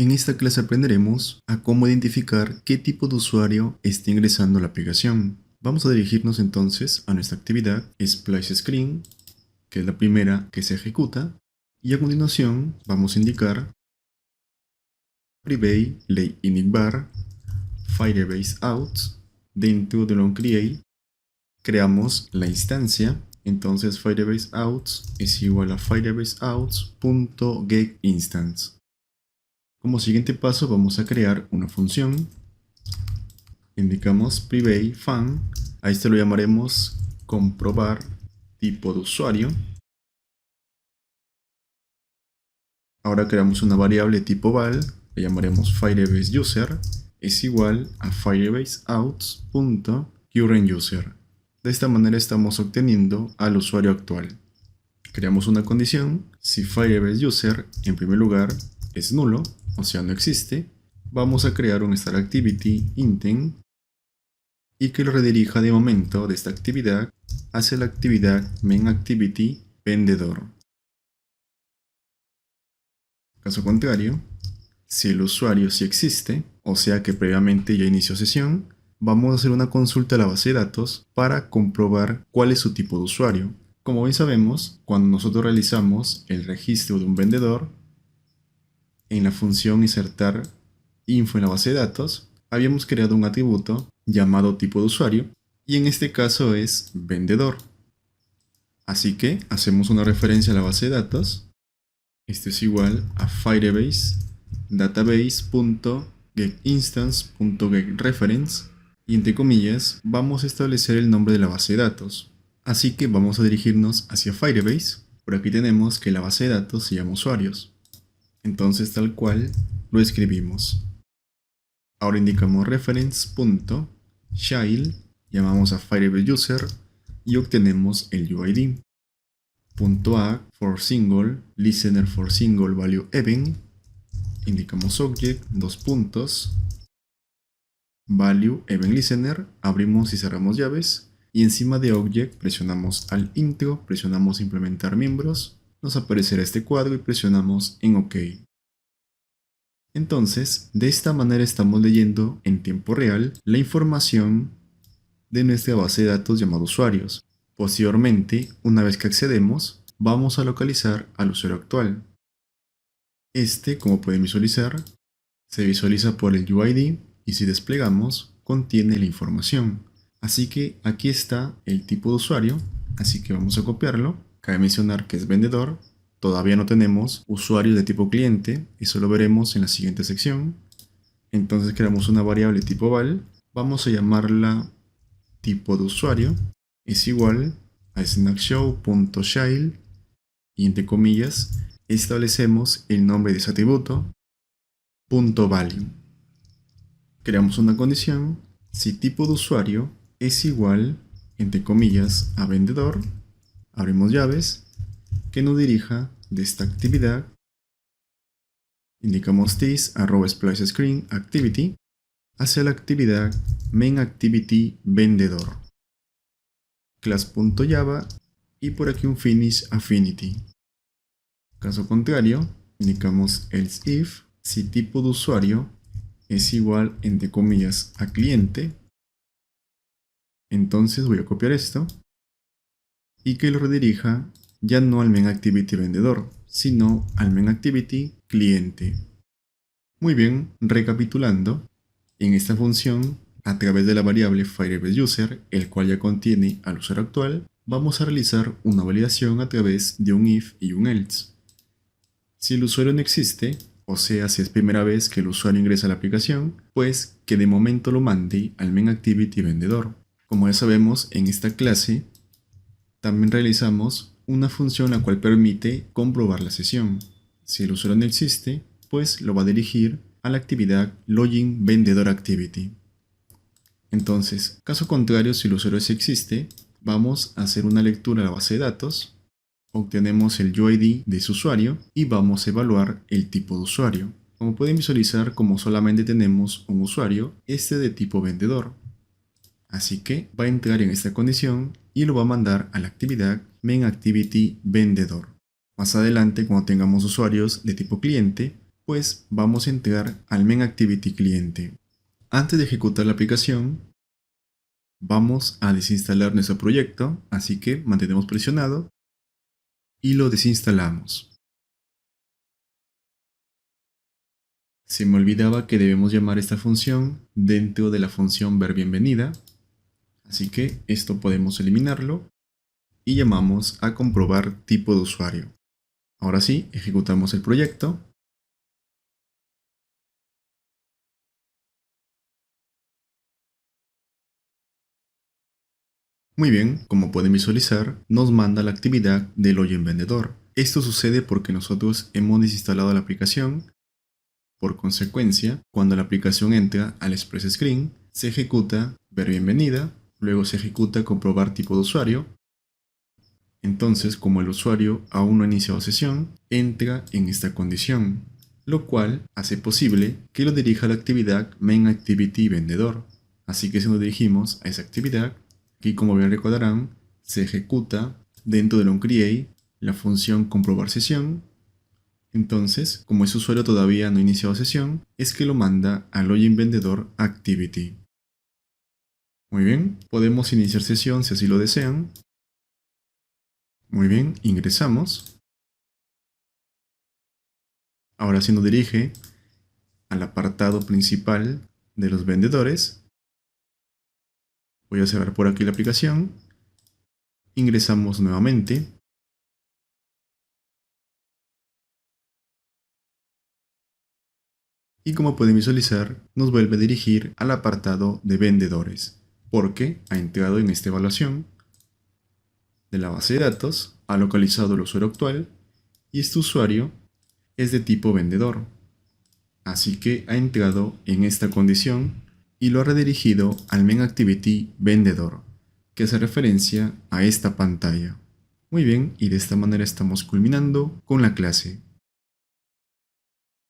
En esta clase aprenderemos a cómo identificar qué tipo de usuario está ingresando a la aplicación. Vamos a dirigirnos entonces a nuestra actividad Splash Screen, que es la primera que se ejecuta, y a continuación vamos a indicar Private Lay Init Bar Firebase Out. Dentro de onCreate creamos la instancia, entonces Firebase Out es igual a firebaseout.getInstance. Como siguiente paso vamos a crear una función. Indicamos private fun, a este lo llamaremos comprobar tipo de usuario. Ahora creamos una variable tipo val, le llamaremos firebase user, es igual a firebaseout.currentUser. De esta manera estamos obteniendo al usuario actual. Creamos una condición, si firebase user en primer lugar es nulo, o sea no existe, vamos a crear un startActivity intent y que lo redirija de momento de esta actividad hacia la actividad mainActivity vendedor. Caso contrario, si el usuario sí existe, o sea que previamente ya inició sesión, vamos a hacer una consulta a la base de datos para comprobar cuál es su tipo de usuario. Como bien sabemos, cuando nosotros realizamos el registro de un vendedor, en la función insertar info en la base de datos, habíamos creado un atributo llamado tipo de usuario y en este caso es vendedor. Así que hacemos una referencia a la base de datos. Esto es igual a firebase database.getInstance.getReference y entre comillas vamos a establecer el nombre de la base de datos. Así que vamos a dirigirnos hacia Firebase. Por aquí tenemos que la base de datos se llama usuarios. Entonces tal cual lo escribimos. Ahora indicamos reference.child, llamamos a Firebase user y obtenemos el UID. .add for single, listener for single value event, indicamos object, dos puntos, value event listener, abrimos y cerramos llaves y encima de object presionamos al intro, presionamos implementar miembros, nos aparecerá este cuadro y presionamos en OK. Entonces, de esta manera estamos leyendo en tiempo real la información de nuestra base de datos llamada usuarios. Posteriormente, una vez que accedemos, vamos a localizar al usuario actual. Este, como pueden visualizar, se visualiza por el UID y si desplegamos, contiene la información. Así que aquí está el tipo de usuario, así que vamos a copiarlo. Cabe mencionar que es vendedor. Todavía no tenemos usuarios de tipo cliente, eso lo veremos en la siguiente sección. Entonces creamos una variable tipo val, vamos a llamarla tipo de usuario, es igual a snackshow.child y entre comillas establecemos el nombre de ese atributo, .value. Creamos una condición, si tipo de usuario es igual, entre comillas, a vendedor, abrimos llaves, que nos dirija de esta actividad, indicamos this @splashScreen activity hacia la actividad mainActivity vendedor, class.java y por aquí un finish affinity. Caso contrario, indicamos else if, si tipo de usuario es igual, entre comillas, a cliente, entonces voy a copiar esto y que lo redirija ya no al mainActivity vendedor, sino al mainActivity cliente. Muy bien, recapitulando, en esta función, a través de la variable Firebase user, el cual ya contiene al usuario actual, vamos a realizar una validación a través de un if y un else. Si el usuario no existe, o sea, si es primera vez que el usuario ingresa a la aplicación, pues que de momento lo mande al mainActivity vendedor. Como ya sabemos, en esta clase también realizamos una función la cual permite comprobar la sesión. Si el usuario no existe, pues lo va a dirigir a la actividad login vendedor activity. Entonces, caso contrario, si el usuario sí existe, vamos a hacer una lectura a la base de datos, obtenemos el UID de su usuario y vamos a evaluar el tipo de usuario. Como pueden visualizar, como solamente tenemos un usuario, este de tipo vendedor. Así que va a entrar en esta condición y lo va a mandar a la actividad mainActivity vendedor. Más adelante, cuando tengamos usuarios de tipo cliente, pues vamos a entrar al main activity cliente. Antes de ejecutar la aplicación, vamos a desinstalar nuestro proyecto, así que mantenemos presionado y lo desinstalamos. Se me olvidaba que debemos llamar esta función dentro de la función ver bienvenida, así que esto podemos eliminarlo y llamamos a comprobar tipo de usuario. Ahora sí, ejecutamos el proyecto. Muy bien, como pueden visualizar, nos manda la actividad del login vendedor. Esto sucede porque nosotros hemos desinstalado la aplicación. Por consecuencia, cuando la aplicación entra al Express Screen, se ejecuta ver bienvenida, luego se ejecuta comprobar tipo de usuario. Entonces, como el usuario aún no ha iniciado sesión, entra en esta condición, lo cual hace posible que lo dirija a la actividad main activity vendedor. Así que si nos dirigimos a esa actividad, aquí como bien recordarán, se ejecuta dentro de onCreate la función comprobar sesión. Entonces, como ese usuario todavía no ha iniciado sesión, es que lo manda al login vendedor activity. Muy bien, podemos iniciar sesión si así lo desean. Muy bien, ingresamos. Ahora sí nos dirige al apartado principal de los vendedores. Voy a cerrar por aquí la aplicación. Ingresamos nuevamente. Y como pueden visualizar, nos vuelve a dirigir al apartado de vendedores, porque ha entrado en esta evaluación de la base de datos, ha localizado el usuario actual y este usuario es de tipo vendedor. Así que ha entrado en esta condición y lo ha redirigido al main activity vendedor, que hace referencia a esta pantalla. Muy bien, y de esta manera estamos culminando con la clase.